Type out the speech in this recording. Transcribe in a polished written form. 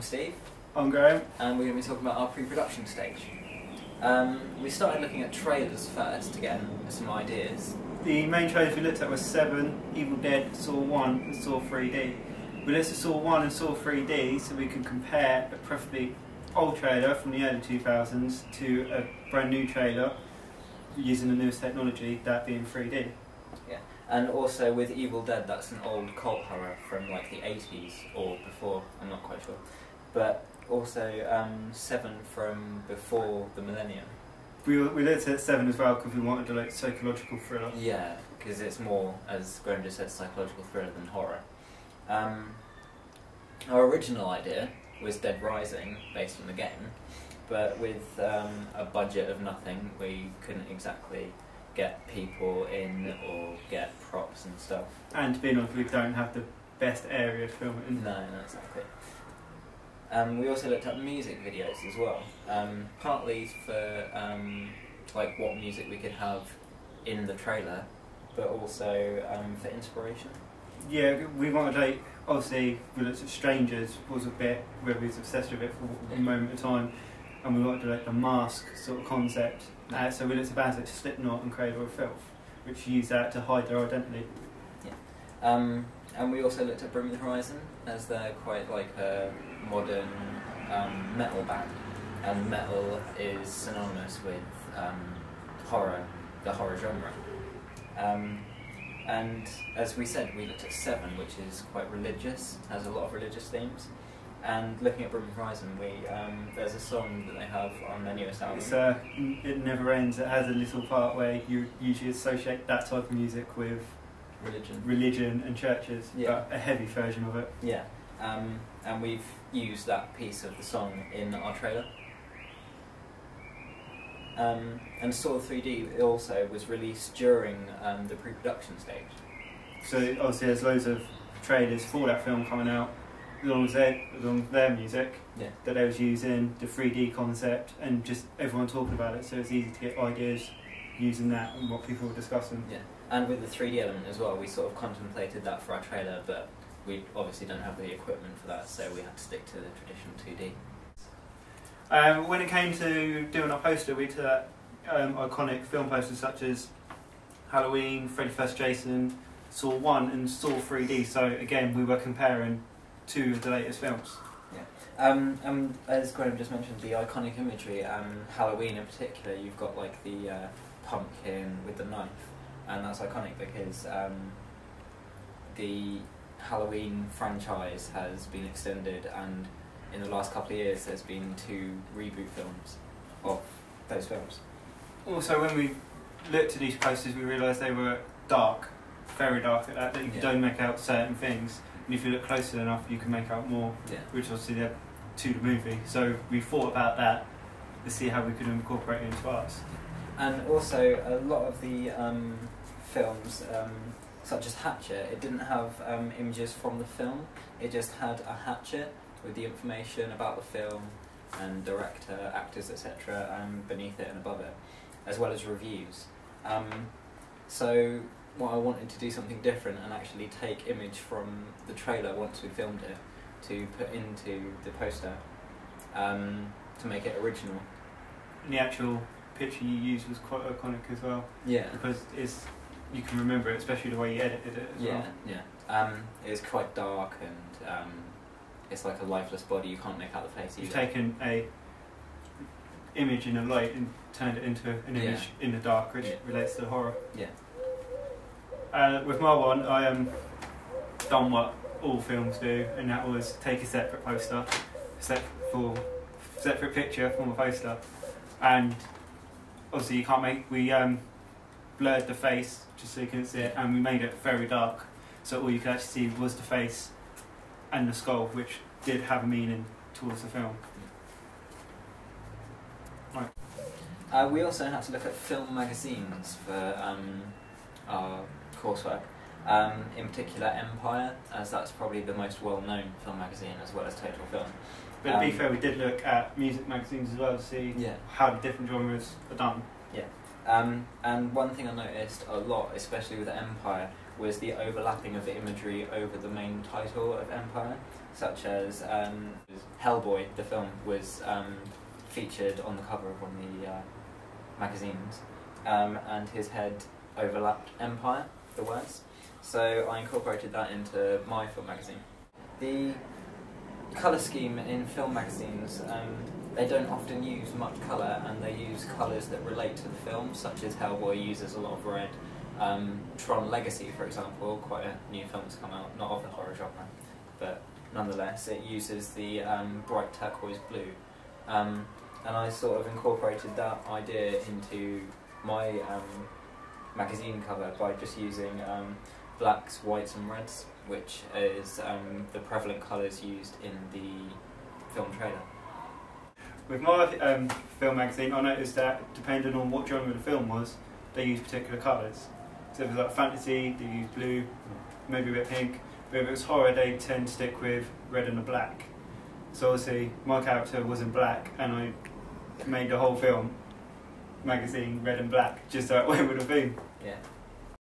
I'm Steve. I'm Graham. And we're going to be talking about our pre-production stage. We started looking at trailers first to get some ideas. The main trailers we looked at were Seven, Evil Dead, Saw 1 and Saw 3D. We looked at Saw 1 and Saw 3D so we can compare a preferably old trailer from the early 2000s to a brand new trailer using the newest technology, that being 3D. Yeah, and also with Evil Dead, that's an old cult horror from like the 80s or before, I'm not quite sure. But also Seven from before the millennium. We looked at Seven as well because we wanted a like psychological thriller. Yeah, because it's more, as Graham just said, psychological thriller than horror. Our original idea was Dead Rising, based on the game, but with a budget of nothing, we couldn't exactly get people in or get props and stuff. And to be honest, we don't have the best area to film it in. No, not exactly. We also looked at music videos as well, partly for like what music we could have in the trailer, but also for inspiration. Yeah, we wanted like, obviously we looked at Strangers, was a bit where we was obsessed with it for a moment of time, and we wanted like the mask sort of concept. So we looked at bands like Slipknot and Cradle of Filth, which use that to hide their identity. Yeah. And we also looked at Bring Me the Horizon, as they're quite like a modern metal band, and metal is synonymous with horror, the horror genre. And as we said, we looked at Seven, which is quite religious, has a lot of religious themes. And looking at Bring Me the Horizon, there's a song that they have on their newest album. It's It Never Ends. It has a little part where you usually associate that type of music with religion and churches, yeah. But a heavy version of it. Yeah, and we've used that piece of the song in our trailer. And Saw 3D also was released during the pre-production stage. So obviously there's loads of trailers for that film coming out, along with their music, yeah. That they was using, the 3D concept, and just everyone talking about it, so it's easy to get ideas using that and what people were discussing. Yeah, and with the 3D element as well, we sort of contemplated that for our trailer, but we obviously don't have the equipment for that, so we had to stick to the traditional 2D. When it came to doing our poster, we took iconic film posters such as Halloween, Freddy vs Jason, Saw 1 and Saw 3D, so again we were comparing two of the latest films. Yeah. As Graham just mentioned, the iconic imagery, Halloween in particular, you've got like the pumpkin with the knife, and that's iconic because the Halloween franchise has been extended, and in the last couple of years there's been 2 reboot films of those films. Also, when we looked at these posters, we realised they were dark, very dark at that you could only make out certain things, and if you look closer enough you can make out more, which obviously they're to the movie. So we thought about that to see how we could incorporate it into ours. And also a lot of the films, such as Hatchet, it didn't have images from the film, it just had a hatchet with the information about the film and director, actors, etc. Beneath it and above it, as well as reviews. So I wanted to do something different and actually take image from the trailer once we filmed it to put into the poster to make it original. And the actual picture you used was quite iconic as well. Yeah. Because you can remember it, especially the way you edited it as well. Yeah. It's quite dark and it's like a lifeless body, you can't make out the face either. You've taken a image in the light and turned it into an image in the dark, which relates to the horror. Yeah. With my one, I done what all films do, and that was take a separate poster, separate picture from a poster, and obviously you can't make. We blurred the face just so you couldn't see it, and we made it very dark, so all you could actually see was the face and the skull, which did have a meaning towards the film. Right. We also had to look at film magazines for our coursework. In particular Empire, as that's probably the most well-known film magazine as well as Total Film. But to be fair, we did look at music magazines as well to see how the different genres are done. Yeah. And one thing I noticed a lot, especially with Empire, was the overlapping of the imagery over the main title of Empire, such as Hellboy, the film, was featured on the cover of one of the magazines, and his head overlapped Empire, the words. So I incorporated that into my film magazine. The colour scheme in film magazines, they don't often use much colour, and they use colours that relate to the film, such as Hellboy uses a lot of red. Tron Legacy, for example, quite a new film to come out, not of the horror genre, but nonetheless it uses the bright turquoise blue. And I sort of incorporated that idea into my magazine cover by just using blacks, whites and reds, which is the prevalent colours used in the film trailer. With my film magazine, I noticed that depending on what genre the film was, they used particular colours. So if it was like fantasy, they used blue, maybe a bit pink. But if it was horror, they tend to stick with red and the black. So obviously, my character was in black, and I made the whole film magazine red and black, just so it went with the theme. Yeah.